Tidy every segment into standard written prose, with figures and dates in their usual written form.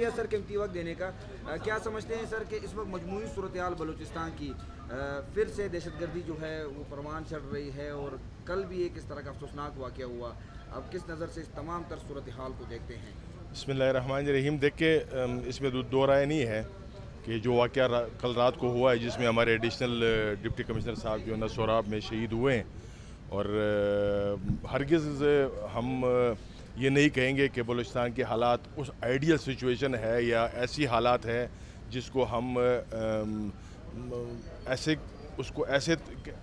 شکریہ سر قیمتی وقت دینے کا. کیا سمجھتے ہیں سر کہ اس وقت مجموعی صورتحال بلوچستان کی پھر سے دہشت گردی جو ہے وہ پروان چڑھ رہی ہے اور کل بھی ایک اس طرح کا افسوسناک واقعہ ہوا, اب کس نظر سے اس تمام تر صورتحال کو دیکھتے ہیں؟ بسم اللہ الرحمن الرحیم. دیکھ کے اس میں دو رائے نہیں ہے کہ جو واقعہ کل رات کو ہوا ہے جس میں ہمارے ایڈیشنل ڈپٹی کمشنر صاحب جو ہے نا سوراب میں شہید ہوئے ہیں, اور ہرگز ہم یہ نہیں کہیں گے کہ بلوچستان کے حالات اس آئیڈیل سچویشن ہے یا ایسی حالات ہے جس کو ہم ایسے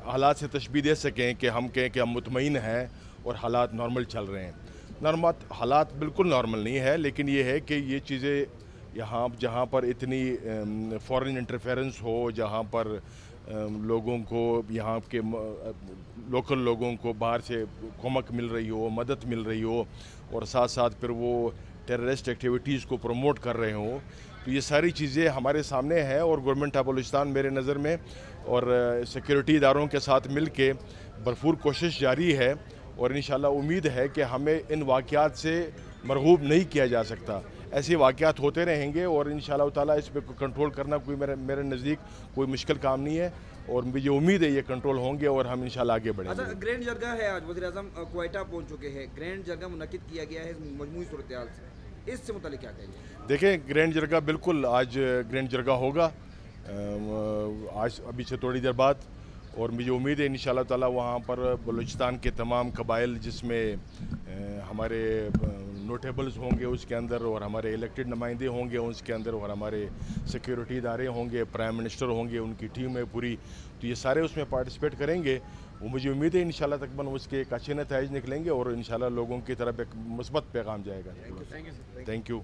حالات سے تشبیہ دے سکیں کہ ہم کہیں کہ ہم مطمئن ہیں اور حالات نارمل چل رہے ہیں. حالات بالکل نارمل نہیں ہے, لیکن یہ ہے کہ یہ چیزیں یہاں جہاں پر اتنی فورن انٹرفیرنس ہو, جہاں پر لوگوں کو یہاں کے لوکل لوگوں کو باہر سے کمک مل رہی ہو, مدد مل رہی ہو, اور ساتھ ساتھ پھر وہ ٹیررسٹ ایکٹیویٹیز کو پروموٹ کر رہے ہوں, تو یہ ساری چیزیں ہمارے سامنے ہیں. اور گورنمنٹ آف بلوچستان میرے نظر میں اور سیکیورٹی اداروں کے ساتھ مل کے بھرپور کوشش جاری ہے, اور انشاءاللہ امید ہے کہ ہمیں ان واقعات سے مرغوب نہیں کیا جا سکتا. ایسے واقعات ہوتے رہیں گے اور انشاءاللہ تعالیٰ اس پہ کنٹرول کرنا کوئی میرے نزدیک کوئی مشکل کام نہیں ہے, اور مجھے امید ہے یہ کنٹرول ہوں گے اور ہم انشاءاللہ آگے بڑھیں گے. گرینڈ جرگہ ہے, آج وزیر اعظم کوئٹہ پہنچ چکے ہیں, گرینڈ جرگہ منعقد کیا گیا ہے مجموعی صورتحال سے, اس سے متعلق کیا کہیں گے؟ دیکھیں گرینڈ جرگہ بالکل آج گرینڈ جرگہ ہوگا آج ابھی سے تھوڑی دیر بعد, اور مجھے امید ہے انشاءاللہ تعالیٰ وہاں پر بلوچستان کے تمام قبائل جس میں ہمارے نوٹیبلز ہوں گے اس کے اندر, اور ہمارے الیکٹڈ نمائندے ہوں گے اس کے اندر, اور ہمارے سیکیورٹی ادارے ہوں گے, پرائم منسٹر ہوں گے, ان کی ٹیم ہے پوری, تو یہ سارے اس میں پارٹیسپیٹ کریں گے. وہ مجھے امید ہے انشاءاللہ تقریباً اس کے ایک اچھے نتائج نکلیں گے اور انشاءاللہ لوگوں کی طرف ایک مثبت پیغام جائے گا. Thank you. Thank you.